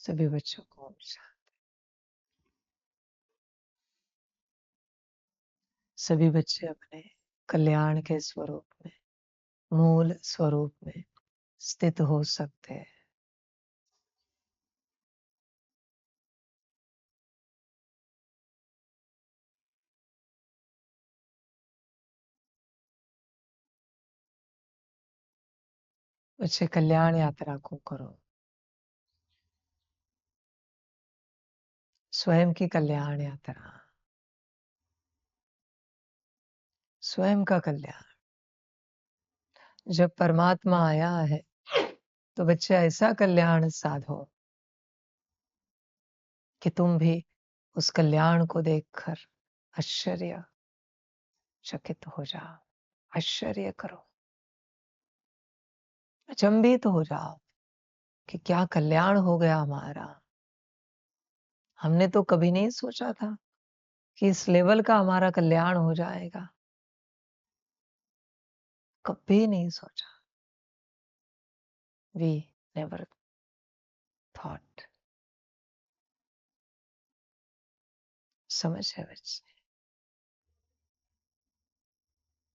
सभी बच्चों को ओम शांति। सभी बच्चे अपने कल्याण के स्वरूप में, मूल स्वरूप में स्थित हो सकते हैं। बच्चे कल्याण यात्रा को करो, स्वयं की कल्याण यात्रा, स्वयं का कल्याण। जब परमात्मा आया है तो बच्चे ऐसा कल्याण साधो कि तुम भी उस कल्याण को देखकर आश्चर्य चकित हो जाओ, आश्चर्य करो, अचंभित हो जाओ कि क्या कल्याण हो गया हमारा। हमने तो कभी नहीं सोचा था कि इस लेवल का हमारा कल्याण हो जाएगा, कभी नहीं सोचा। We never thought. समझ है बच्चे?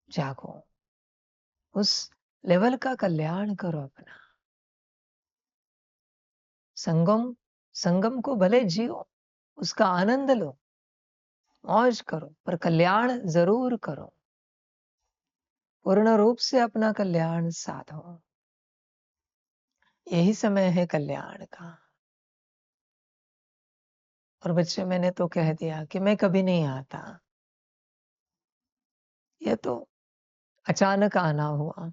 जागो, उस लेवल का कल्याण करो अपना। संगम संगम को भले जियो, उसका आनंद लो, मौज करो, पर कल्याण जरूर करो। पूर्ण रूप से अपना कल्याण साधो। यही समय है कल्याण का। और बच्चे, मैंने तो कह दिया कि मैं कभी नहीं आता, ये तो अचानक आना हुआ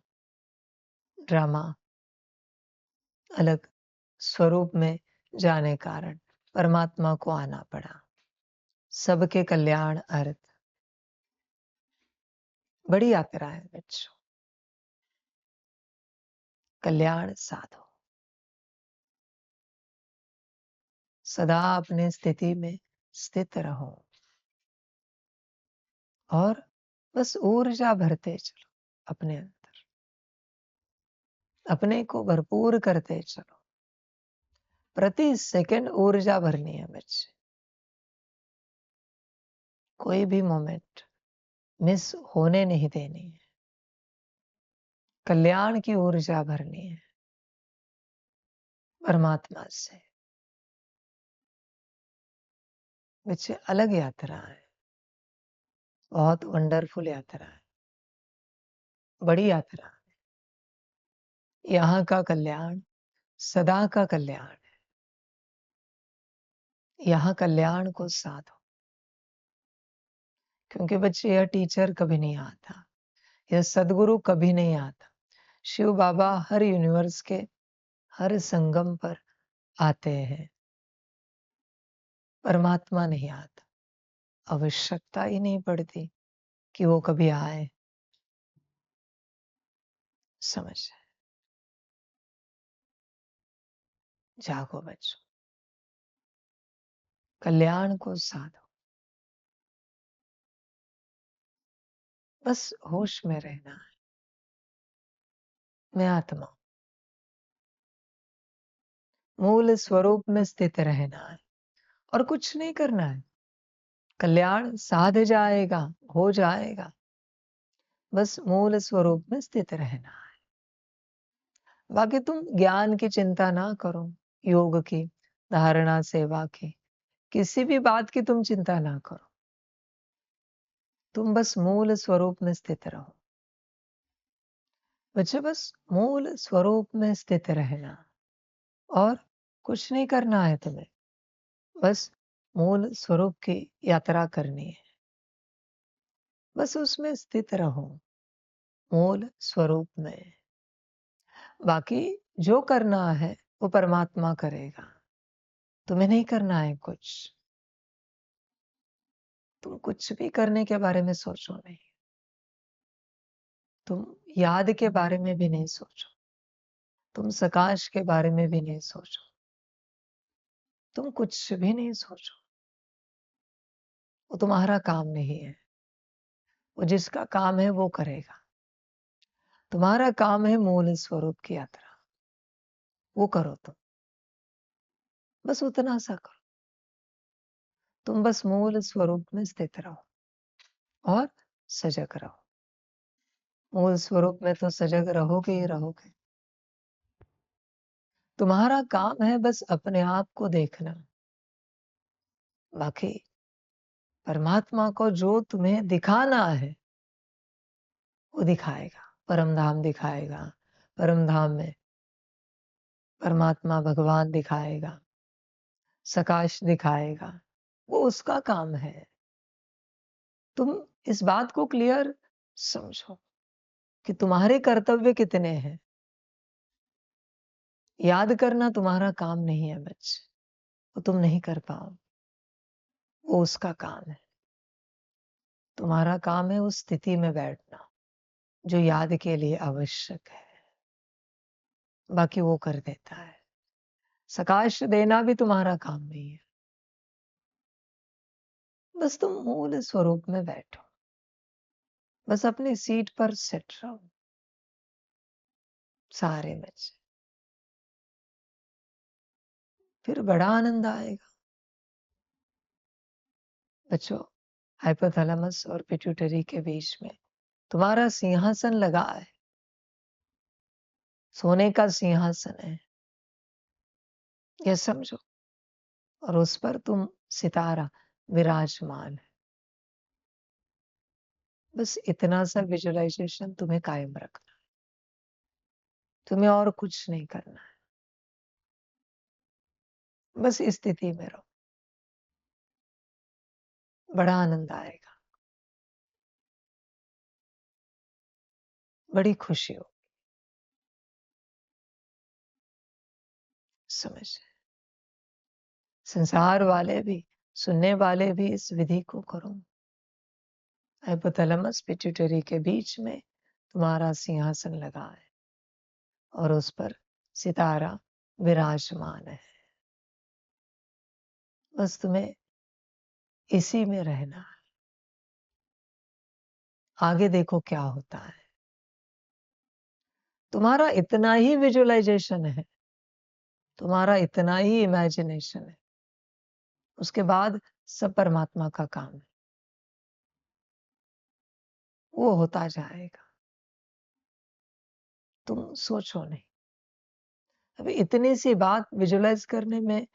ड्रामा, अलग स्वरूप में जाने कारण परमात्मा को आना पड़ा। सबके कल्याण अर्थ बड़ी यात्रा है बच्चों, कल्याण साधो। सदा अपने स्थिति में स्थित रहो और बस ऊर्जा भरते चलो अपने अंदर, अपने को भरपूर करते चलो। प्रति सेकंड ऊर्जा भरनी है बच्चे, कोई भी मोमेंट मिस होने नहीं देनी है। कल्याण की ऊर्जा भरनी है परमात्मा से। बच्चे, अलग यात्रा है, बहुत वंडरफुल यात्रा है, बड़ी यात्रा है। यहाँ का कल्याण सदा का कल्याण है। यहाँ कल्याण को साधो, क्योंकि बच्चे यह टीचर कभी नहीं आता, यह सदगुरु कभी नहीं आता। शिव बाबा हर यूनिवर्स के हर संगम पर आते हैं, परमात्मा नहीं आता। आवश्यकता ही नहीं पड़ती कि वो कभी आए। समझ है? जागो बच्चों, कल्याण को साधो, बस होश में रहना है। मैं आत्मा मूल स्वरूप में स्थित रहना है और कुछ नहीं करना है। कल्याण साध जाएगा, हो जाएगा। बस मूल स्वरूप में स्थित रहना है। बाकी तुम ज्ञान की चिंता ना करो, योग की, धारणा, सेवा की, किसी भी बात की तुम चिंता ना करो। तुम बस मूल स्वरूप में स्थित रहो बच्चे, बस मूल स्वरूप में स्थित रहना और कुछ नहीं करना है तुम्हें। बस मूल स्वरूप की यात्रा करनी है, बस उसमें स्थित रहो, मूल स्वरूप में। बाकी जो करना है वो परमात्मा करेगा, तुम्हें नहीं करना है कुछ। तुम कुछ भी करने के बारे में सोचो नहीं, तुम याद के बारे में भी नहीं सोचो, तुम सकाश के बारे में भी नहीं सोचो, तुम कुछ भी नहीं सोचो। वो तुम्हारा काम नहीं है, वो जिसका काम है वो करेगा। तुम्हारा काम है मूल स्वरूप की यात्रा, वो करो तुम। बस उतना सा करो। तुम बस मूल स्वरूप में स्थित रहो और सजग रहो। मूल स्वरूप में तो सजग रहोगे ही रहोगे। तुम्हारा काम है बस अपने आप को देखना। बाकी परमात्मा को जो तुम्हें दिखाना है, वो दिखाएगा। परम धाम दिखाएगा। परम धाम में परमात्मा भगवान दिखाएगा, सकाश दिखाएगा। वो उसका काम है। तुम इस बात को क्लियर समझो कि तुम्हारे कर्तव्य कितने हैं। याद करना तुम्हारा काम नहीं है बच्चे, वो तुम नहीं कर पाओ, वो उसका काम है। तुम्हारा काम है उस स्थिति में बैठना जो याद के लिए आवश्यक है। बाकी वो कर देता है। सकाश देना भी तुम्हारा काम नहीं है। बस तुम मूल स्वरूप में बैठो। बस अपनी सीट पर सेट रहो। सारे में से फिर बड़ा आनंद आएगा। बच्चों, हाइपोथैलेमस और पिट्यूटरी के बीच में तुम्हारा सिंहासन लगा है। सोने का सिंहासन है, यह समझो। और उस पर तुम सितारा विराजमान है। बस इतना सा विजुअलाइजेशन तुम्हें कायम रखना। तुम्हें और कुछ नहीं करना है। बस इस स्थिति में रहो। बड़ा आनंद आएगा। बड़ी खुशी हो। समझ, संसार वाले भी, सुनने वाले भी इस विधि को करो। हाइपोथैलेमस पिट्यूटरी के बीच में तुम्हारा सिंहासन लगा है और उस पर सितारा विराजमान है। बस तुम्हें इसी में रहना है। आगे देखो क्या होता है। तुम्हारा इतना ही विजुअलाइजेशन है, तुम्हारा इतना ही इमेजिनेशन है, उसके बाद सब परमात्मा का काम है। वो होता जाएगा। तुम सोचो नहीं। अभी इतनी सी बात विजुअलाइज करने में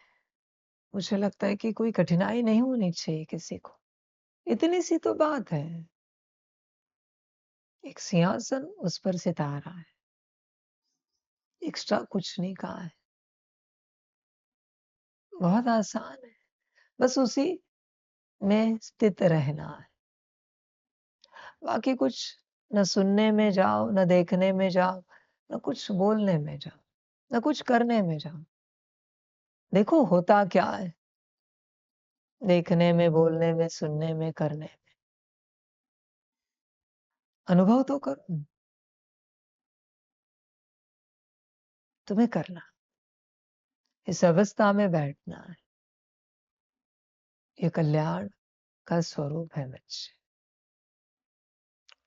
मुझे लगता है कि कोई कठिनाई नहीं होनी चाहिए किसी को। इतनी सी तो बात है। एक सिंहासन, उस पर सितारा है। एक्स्ट्रा कुछ नहीं कहा है। बहुत आसान है। बस उसी में स्थित रहना है। बाकी कुछ न सुनने में जाओ, न देखने में जाओ, न कुछ बोलने में जाओ, न कुछ करने में जाओ। देखो होता क्या है। देखने में, बोलने में, सुनने में, करने में। अनुभव तो करो। तुम्हें करना, इस अवस्था में बैठना है। ये कल्याण का स्वरूप है बच्चे।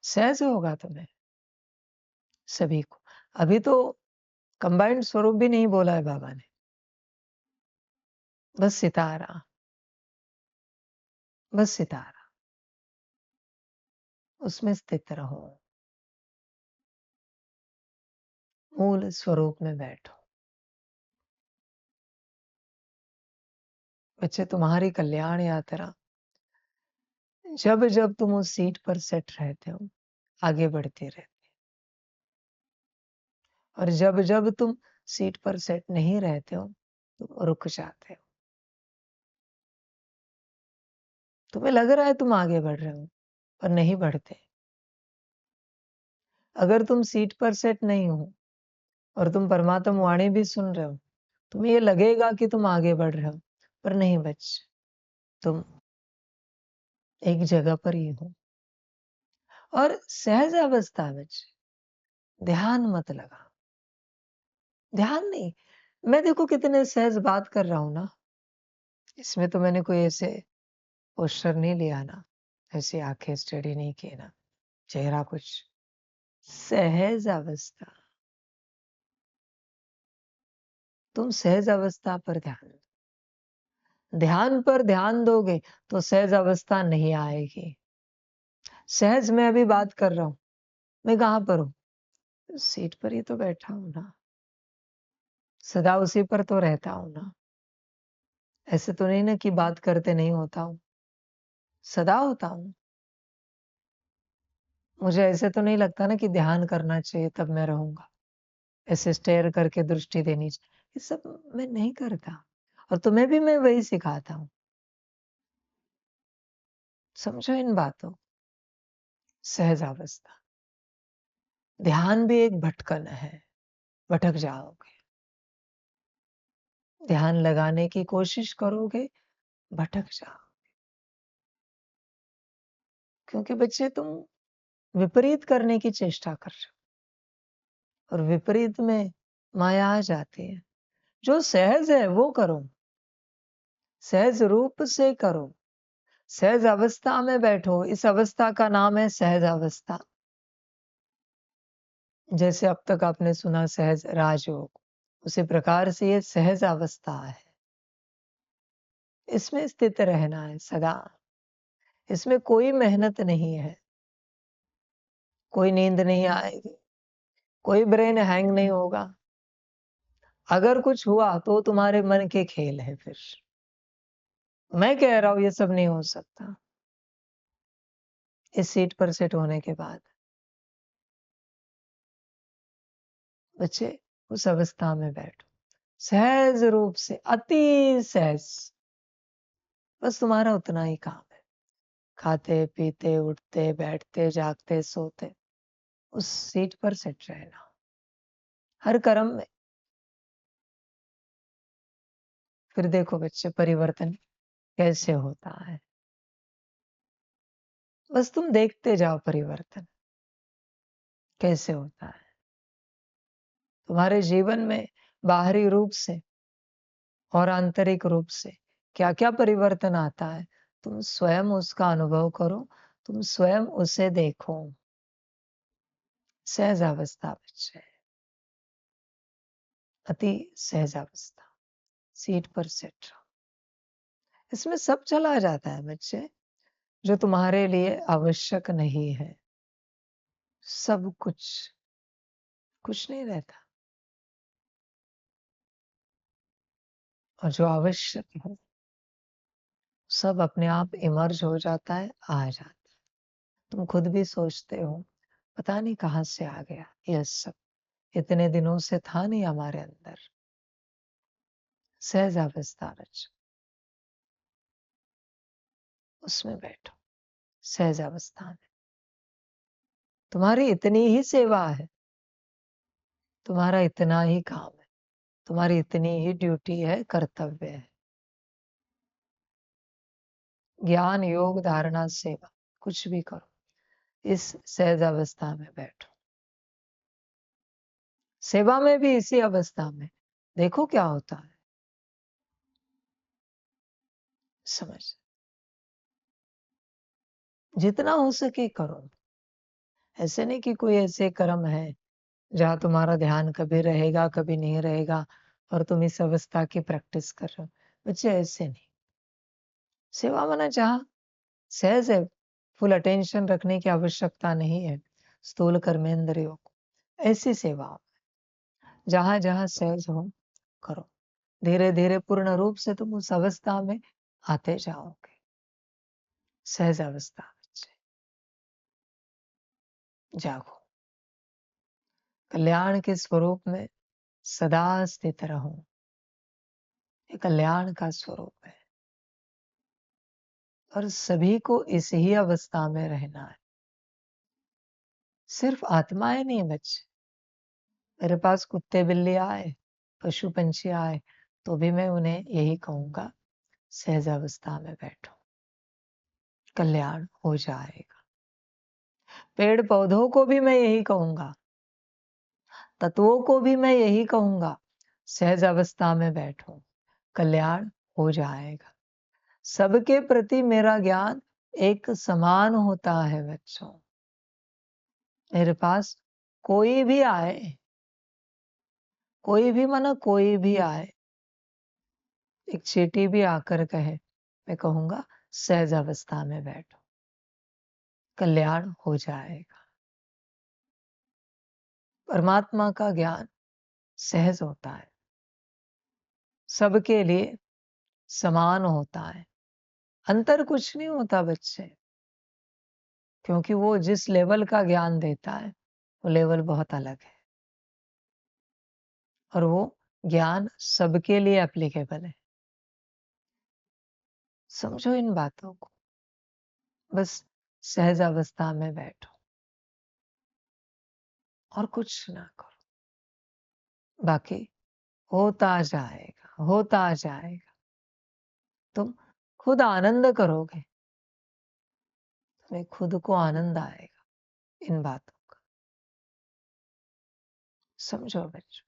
सहज होगा तुम्हें सभी को। अभी तो कंबाइंड स्वरूप भी नहीं बोला है बाबा ने। बस सितारा, बस सितारा, उसमें स्थित रहो। मूल स्वरूप में बैठो। बच्चे, तुम्हारी कल्याण यात्रा, जब जब तुम उस सीट पर सेट रहते हो, आगे बढ़ती रहती। और जब जब तुम सीट पर सेट नहीं रहते हो, तुम रुक जाते हो। तुम्हें लग रहा है तुम आगे बढ़ रहे हो, पर नहीं बढ़ते। अगर तुम सीट पर सेट नहीं हो और तुम परमात्मा वाणी भी सुन रहे हो, तुम्हें ये लगेगा कि तुम आगे बढ़ रहे हो, पर नहीं बच, तुम एक जगह पर ही हो। और सहज अवस्था में ध्यान मत लगा। ध्यान नहीं। मैं देखो कितने सहज बात कर रहा हूं ना। इसमें तो मैंने कोई ऐसे पोस्टर नहीं लिया ना, ऐसी आंखें स्टडी नहीं की ना, चेहरा कुछ। सहज अवस्था। तुम सहज अवस्था पर ध्यान दो। ध्यान पर ध्यान दोगे तो सहज अवस्था नहीं आएगी। सहज मैं अभी बात कर रहा हूँ, मैं कहाँ पर हूँ? सीट पर ही तो बैठा हूँ ना, सदा उसी पर तो रहता हूँ ना। ऐसे तो नहीं ना कि बात करते नहीं होता हूँ, सदा होता हूँ। मुझे ऐसे तो नहीं लगता ना कि ध्यान करना चाहिए तब मैं रहूँगा। ऐसे स्टेयर करके दृष्टि देनी चाहिए, ये सब मैं नहीं करता और तुम्हें भी मैं वही सिखाता हूँ। समझो इन बातों। सहज अवस्था, ध्यान भी एक भटकन है, भटक जाओगे। ध्यान लगाने की कोशिश करोगे, भटक जाओ। क्योंकि बच्चे तुम विपरीत करने की चेष्टा कर रहे हो और विपरीत में माया आ जाती है। जो सहज है वो करो, सहज रूप से करो, सहज अवस्था में बैठो। इस अवस्था का नाम है सहज अवस्था। जैसे अब तक आपने सुना सहज राजयोग, उसी प्रकार से ये सहज अवस्था है। इसमें स्थित रहना है सदा। इसमें कोई मेहनत नहीं है, कोई नींद नहीं आएगी, कोई ब्रेन हैंग नहीं होगा। अगर कुछ हुआ तो तुम्हारे मन के खेल है फिर। मैं कह रहा हूं ये सब नहीं हो सकता। इस सीट पर सेट होने के बाद बच्चे उस अवस्था में बैठो, सहज रूप से, अति सहज। बस तुम्हारा उतना ही काम है। खाते पीते उठते बैठते जागते सोते उस सीट पर सेट रहना, हर कर्म में। फिर देखो बच्चे परिवर्तन कैसे होता है। बस तुम देखते जाओ परिवर्तन कैसे होता है तुम्हारे जीवन में, बाहरी रूप से और आंतरिक रूप से क्या क्या परिवर्तन आता है। तुम स्वयं उसका अनुभव करो, तुम स्वयं उसे देखो। सहज अवस्था बच्चे, अति सहज अवस्था, सीट पर सेट रहो। इसमें सब चला जाता है बच्चे, जो तुम्हारे लिए आवश्यक नहीं है। सब कुछ, कुछ नहीं रहता। और जो आवश्यक है सब अपने आप इमर्ज हो जाता है, आ जाता है। तुम खुद भी सोचते हो पता नहीं कहाँ से आ गया यह सब, इतने दिनों से था नहीं हमारे अंदर। सहज अवस्था बच्चों, उसमें बैठो, सहज अवस्था में। तुम्हारी इतनी ही सेवा है, तुम्हारा इतना ही काम है, तुम्हारी इतनी ही ड्यूटी है, कर्तव्य है। ज्ञान योग धारणा सेवा कुछ भी करो, इस सहज अवस्था में बैठो। सेवा में भी इसी अवस्था में देखो क्या होता है। समझ, जितना हो सके करो। ऐसे नहीं कि कोई ऐसे कर्म है जहाँ तुम्हारा ध्यान कभी रहेगा कभी नहीं रहेगा और तुम इस अवस्था की प्रैक्टिस कर रहे हो। बच्चे ऐसे नहीं। सेवा माना जहाँ सहज है, फुल अटेंशन रखने की आवश्यकता नहीं है स्थूल कर्मेंद्रियों को, ऐसी सेवा जहां जहां सहज हो करो। धीरे धीरे पूर्ण रूप से तुम उस अवस्था में आते जाओगे। सहज अवस्था बच्चे, जागो, कल्याण के स्वरूप में सदा स्थित रहो। ये कल्याण का स्वरूप है और सभी को इस ही अवस्था में रहना है। सिर्फ आत्माएं नहीं बच्चे, मेरे पास कुत्ते बिल्ली आए, पशु पंछी आए तो भी मैं उन्हें यही कहूंगा, सहज अवस्था में बैठो, कल्याण हो जाएगा। पेड़ पौधों को भी मैं यही कहूंगा, तत्वों को भी मैं यही कहूंगा, सहज अवस्था में बैठो, कल्याण हो जाएगा। सबके प्रति मेरा ज्ञान एक समान होता है बच्चों। मेरे पास कोई भी आए, कोई भी माना कोई भी आए, एक चींटी भी आकर कहे, मैं कहूंगा सहज अवस्था में बैठो, कल्याण हो जाएगा। परमात्मा का ज्ञान सहज होता है, सबके लिए समान होता है, अंतर कुछ नहीं होता बच्चे, क्योंकि वो जिस लेवल का ज्ञान देता है वो लेवल बहुत अलग है, और वो ज्ञान सबके लिए एप्लीकेबल है। समझो इन बातों को, बस सहज अवस्था में बैठो और कुछ ना करो, बाकी होता जाएगा, होता जाएगा। तुम खुद आनंद करोगे, तुम्हें खुद को आनंद आएगा इन बातों का। समझो बच्चों,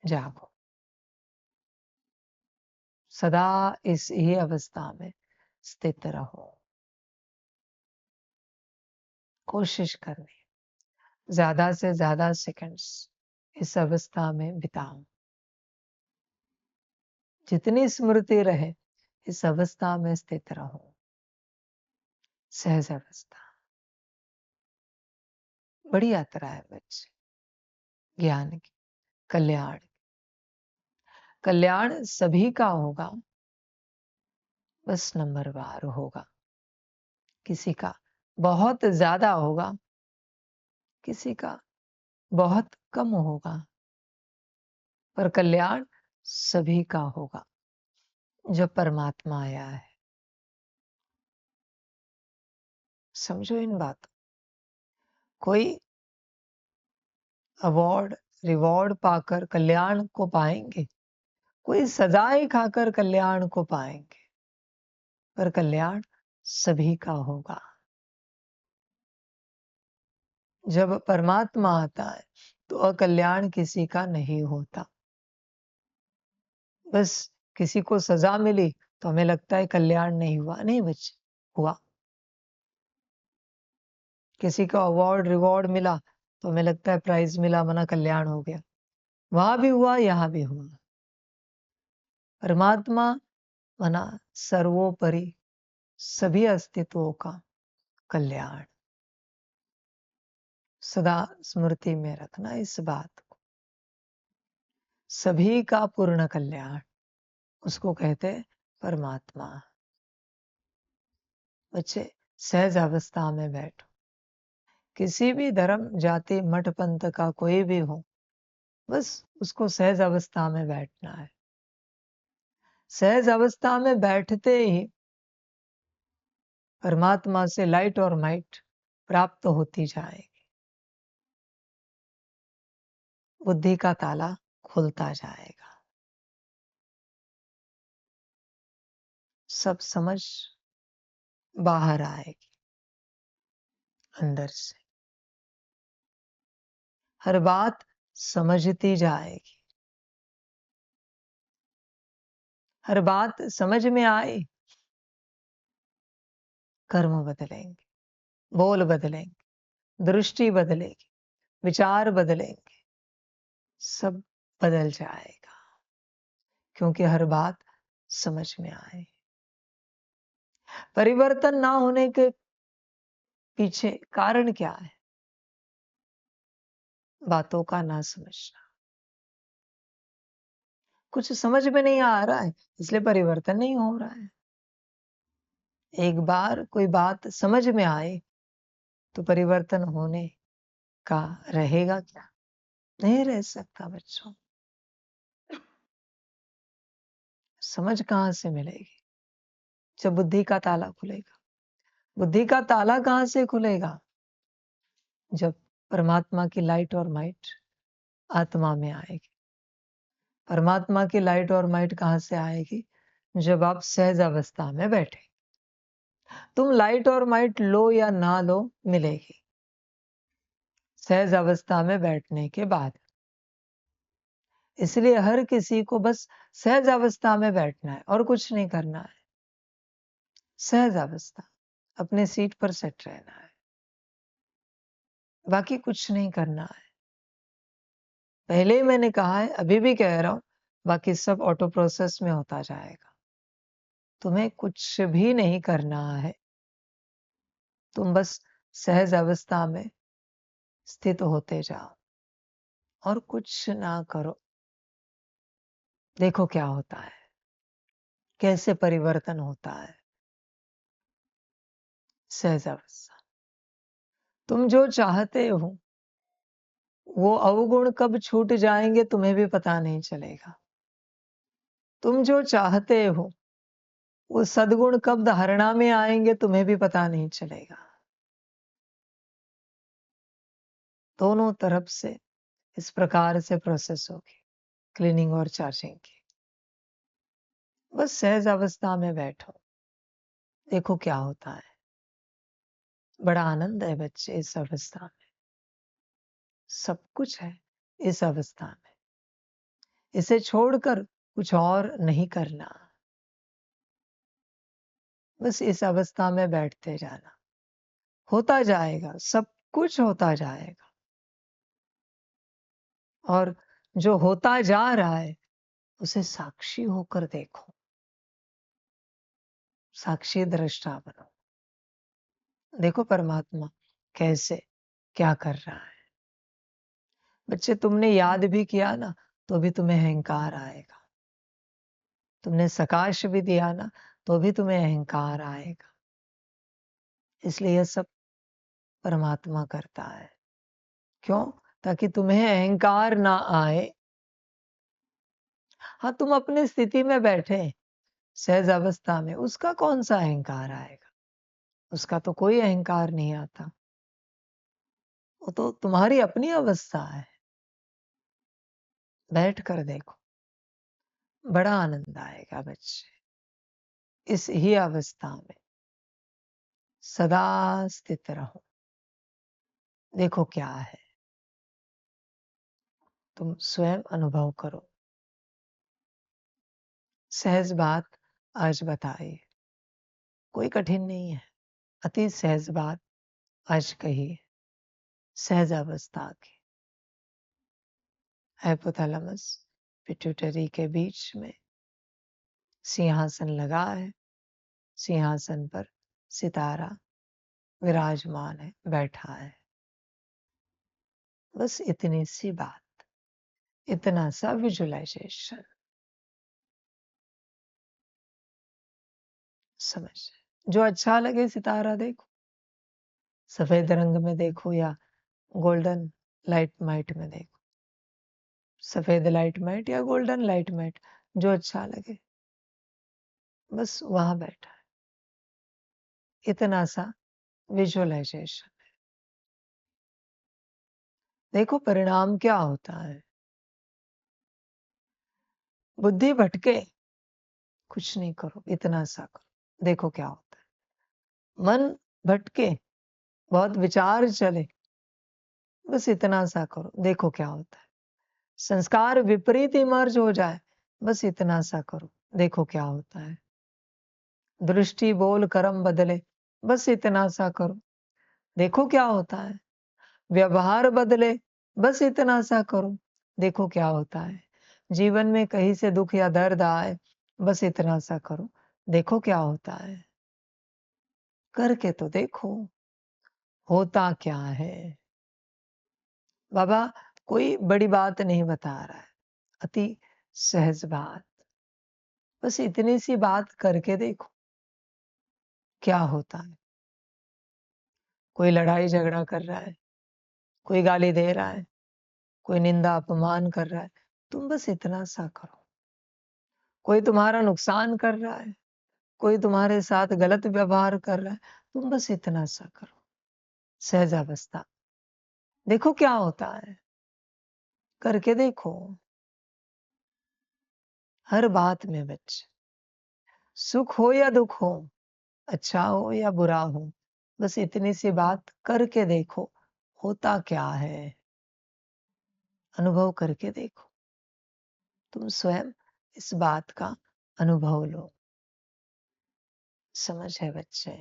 जागो, सदा इस ही अवस्था में स्थित रहो। कोशिश करनी है ज्यादा से ज्यादा सेकंड्स इस अवस्था में बिताओ, जितनी स्मृति रहे इस अवस्था में स्थित रहो। सहज अवस्था बड़ी यात्रा है बच्चे, ज्ञान की, कल्याण। कल्याण सभी का होगा, बस नंबरवार होगा। किसी का बहुत ज्यादा होगा, किसी का बहुत कम होगा, पर कल्याण सभी का होगा जब परमात्मा आया है। समझो इन बातों। कोई अवार्ड रिवॉर्ड पाकर कल्याण को पाएंगे, कोई सजाएं खाकर कल्याण को पाएंगे, पर कल्याण सभी का होगा। जब परमात्मा आता है तो अकल्याण किसी का नहीं होता। बस किसी को सजा मिली तो हमें लगता है कल्याण नहीं हुआ, नहीं बच्चे, हुआ। किसी को अवार्ड रिवॉर्ड मिला तो हमें लगता है प्राइज मिला, मना कल्याण हो गया। वहां भी हुआ, यहां भी हुआ। परमात्मा मना सर्वोपरि सभी अस्तित्वों का कल्याण। सदा स्मृति में रखना इस बात को। सभी का पूर्ण कल्याण, उसको कहते हैं परमात्मा। बच्चे सहज अवस्था में बैठो। किसी भी धर्म जाति मठ पंथ का कोई भी हो, बस उसको सहज अवस्था में बैठना है। सहज अवस्था में बैठते ही परमात्मा से लाइट और माइट प्राप्त होती जाएगी, बुद्धि का ताला खुलता जाएगा, सब समझ बाहर आएगी अंदर से, हर बात समझती जाएगी। हर बात समझ में आए, कर्म बदलेंगे, बोल बदलेंगे, दृष्टि बदलेगी, विचार बदलेंगे, सब बदल जाएगा, क्योंकि हर बात समझ में आए। परिवर्तन ना होने के पीछे कारण क्या है? बातों का ना समझना। कुछ समझ में नहीं आ रहा है, इसलिए परिवर्तन नहीं हो रहा है। एक बार कोई बात समझ में आए तो परिवर्तन होने का रहेगा क्या? नहीं रह सकता बच्चों। समझ कहां से मिलेगी? जब बुद्धि का ताला खुलेगा। बुद्धि का ताला कहां से खुलेगा? जब परमात्मा की लाइट और माइट आत्मा में आएगी। परमात्मा की लाइट और माइट कहां से आएगी? जब आप सहज अवस्था में बैठे। तुम लाइट और माइट लो या ना लो, मिलेगी सहज अवस्था में बैठने के बाद। इसलिए हर किसी को बस सहज अवस्था में बैठना है और कुछ नहीं करना है। सहज अवस्था, अपने सीट पर सेट रहना है, बाकी कुछ नहीं करना है। पहले ही मैंने कहा है, अभी भी कह रहा हूं, बाकी सब ऑटो प्रोसेस में होता जाएगा। तुम्हें कुछ भी नहीं करना है। तुम बस सहज अवस्था में स्थित होते जाओ और कुछ ना करो। देखो क्या होता है, कैसे परिवर्तन होता है। सहज अवस्था। तुम जो चाहते हो वो अवगुण कब छूट जाएंगे तुम्हें भी पता नहीं चलेगा। तुम जो चाहते हो वो सद्गुण कब धारणा में आएंगे तुम्हें भी पता नहीं चलेगा। दोनों तरफ से इस प्रकार से प्रोसेस होगी, क्लीनिंग और चार्जिंग की। बस सहज अवस्था में बैठो, देखो क्या होता है। बड़ा आनंद है बच्चे इस अवस्था में, सब कुछ है इस अवस्था में। इसे छोड़कर कुछ और नहीं करना। बस इस अवस्था में बैठते जाना, होता जाएगा, सब कुछ होता जाएगा। और जो होता जा रहा है उसे साक्षी होकर देखो, साक्षी दृष्टा बनो। देखो परमात्मा कैसे क्या कर रहा है। बच्चे तुमने याद भी किया ना तो भी तुम्हें अहंकार आएगा। तुमने सकाश भी दिया ना तो भी तुम्हें अहंकार आएगा। इसलिए यह सब परमात्मा करता है। क्यों? ताकि तुम्हें अहंकार ना आए। हाँ, तुम अपनी स्थिति में बैठे सहज अवस्था में, उसका कौन सा अहंकार आएगा? उसका तो कोई अहंकार नहीं आता। वो तो तुम्हारी अपनी अवस्था है। बैठ कर देखो, बड़ा आनंद आएगा बच्चे। इस ही अवस्था में सदा स्थित रहो। देखो क्या है, तुम स्वयं अनुभव करो। सहज बात आज बताई, कोई कठिन नहीं है। अति सहज बात आज कही, सहज अवस्था की। हाइपोथैलेमस पिट्यूटरी के बीच में सिंहासन लगा है। सिंहासन पर सितारा विराजमान है, बैठा है। बस इतनी सी बात, इतना सा विजुअलाइजेशन समझ। जो अच्छा लगे सितारा देखो, सफेद रंग में देखो या गोल्डन लाइट माइट में देखो। सफेद लाइट माइट या गोल्डन लाइट माइट, जो अच्छा लगे। बस वहां बैठा है, इतना सा विजुअलाइजेशन। देखो परिणाम क्या होता है। बुद्धि भटके, कुछ नहीं करो, इतना सा करो, देखो क्या होता है। मन भटके, बहुत विचार चले, बस इतना सा करो, देखो क्या होता है। संस्कार विपरीत इमर्ज हो जाए, बस इतना सा करो, देखो क्या होता है। दृष्टि बोल कर्म बदले, बस इतना सा करो, देखो क्या होता है। व्यवहार बदले, बस इतना सा करो, देखो क्या होता है। जीवन में कहीं से दुख या दर्द आए, बस इतना सा करो, देखो क्या होता है। करके तो देखो होता क्या है। बाबा कोई बड़ी बात नहीं बता रहा है, अति सहज बात। बस इतनी सी बात करके देखो क्या होता है। कोई लड़ाई झगड़ा कर रहा है, कोई गाली दे रहा है, कोई निंदा अपमान कर रहा है, तुम बस इतना सा करो। कोई तुम्हारा नुकसान कर रहा है, कोई तुम्हारे साथ गलत व्यवहार कर रहा है, तुम बस इतना सा करो। सहज अवस्था, देखो क्या होता है। करके देखो। हर बात में बच्चे, सुख हो या दुख हो, अच्छा हो या बुरा हो, बस इतनी सी बात करके देखो होता क्या है। अनुभव करके देखो, तुम स्वयं इस बात का अनुभव लो। समझ है बच्चे,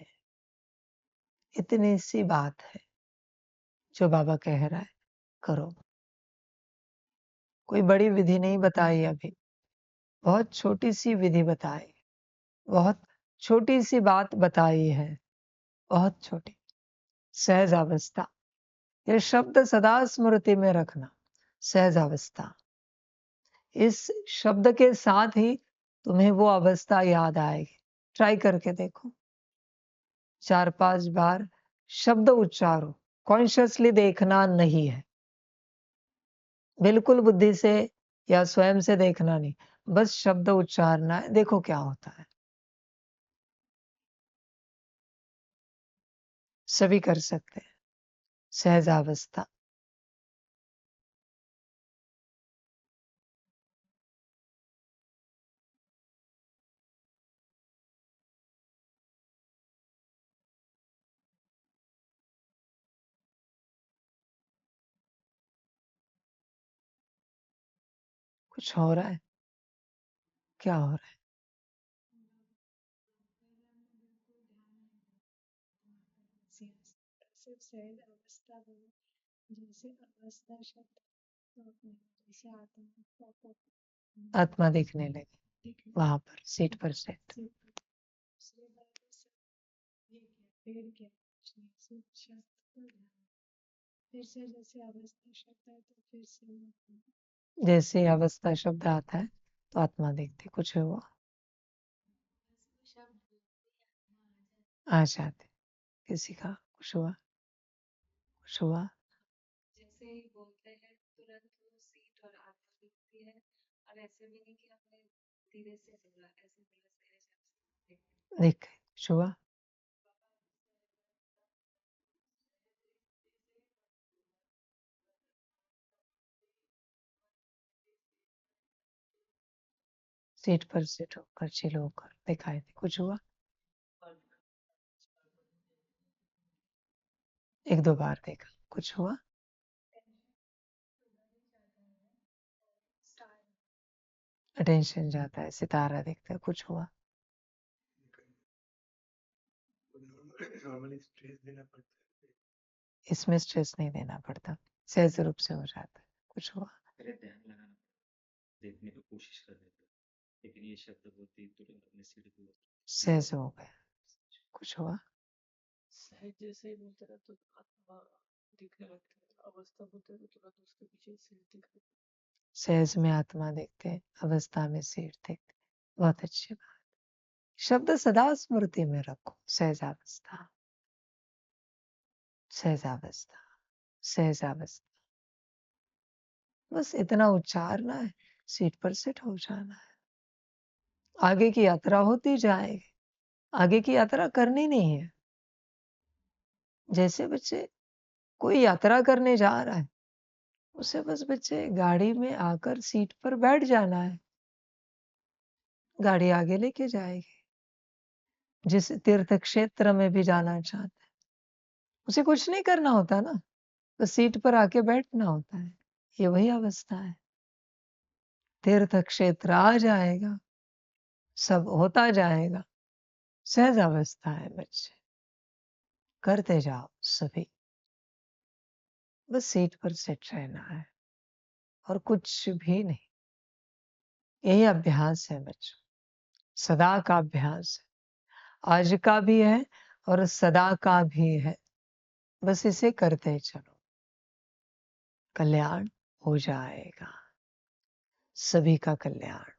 इतनी सी बात है जो बाबा कह रहा है, करो। कोई बड़ी विधि नहीं बताई अभी, बहुत छोटी-सी विधि बताई, बहुत छोटी-सी बात बताई है, बहुत छोटी। सहजावस्था, ये शब्द सदा स्मृति में रखना, सहजावस्था। इस शब्द के साथ ही तुम्हें वो अवस्था याद आएगी। ट्राई करके देखो। 4-5 बार शब्द उच्चारो, कॉन्शियसली देखना नहीं है। बिल्कुल बुद्धि से या स्वयं से देखना नहीं, बस शब्द उच्चारना है, देखो क्या होता है। सभी कर सकते हैं। सहजावस्था। कुछ हो रहा है? क्या हो रहा है? सिर्फ सहज अवस्था बोलो, जैसे अवस्था शब्द तो अपने जैसे आत्मा को आत्मा दिखने लगे, दिखने वहां पर सीट पर सेट। से दूसरे बार से ये क्या पेड़ क्या कुछ नहीं सिर्फ शब्द पर ध्यान। फिर से जैसे अवस्था शब्द है तो फिर से जैसे अवस्था शब्द आता है तो आत्मा दिखती, कुछ हुआ शब्द आ जाते, किसी का कुछ हुआ, कुछ हुआ। जैसे ही बोलते हैं तुरंत वो सीट और आत्मा दिखती है और ऐसे भी नहीं कि हमने धीरे से बोला ऐसे बोला सही से दिख गई, कुछ हुआ। सीट पर सेट होकर चिल होकर दिखाई दे, कुछ हुआ। 1-2 बार देखा, कुछ हुआ। अटेंशन जाता है, सितारा दिखता है, कुछ हुआ। नॉर्मली स्ट्रेस देना पड़ता है। इसमें स्ट्रेस नहीं देना पड़ता, सहज रूप से हो जाता है, कुछ हुआ। अरे ध्यान लगाना देखने की कोशिश कर रहे थे, लेकिन ये शब्द बोलते ही तुरंत अपने सीढ़ी को सहज हो गया, कुछ हुआ। सहज जैसे ही बोलते रहे तो आत्मा दिखने लगती है, अवस्था बोलते रहे तो तुरंत उसके पीछे सीट दिखती है। सहज में आत्मा देखते, अवस्था में सीट देखते, बहुत अच्छी बात। शब्द सदा स्मृति में रखो, सहजावस्था, सहजावस्था, सहजावस्था। बस इतना उच्चारना है, सीट पर सेट हो जाना है। आगे की यात्रा होती जाएगी, आगे की यात्रा करनी नहीं है। जैसे बच्चे कोई यात्रा करने जा रहा है, उसे बस बच्चे गाड़ी में आकर सीट पर बैठ जाना है, गाड़ी आगे लेके जाएगी। जिस तीर्थ क्षेत्र में भी जाना चाहता है, उसे कुछ नहीं करना होता ना, बस सीट पर आके बैठना होता है। ये वही अवस्था है। तीर्थ क्षेत्र आ जाएगा, सब होता जाएगा। सहज अवस्था है बच्चे, करते जाओ सभी। बस सीट पर सेट रहना है और कुछ भी नहीं। यही अभ्यास है बच्चों, सदा का अभ्यास है, आज का भी है और सदा का भी है। बस इसे करते चलो, कल्याण हो जाएगा, सभी का कल्याण।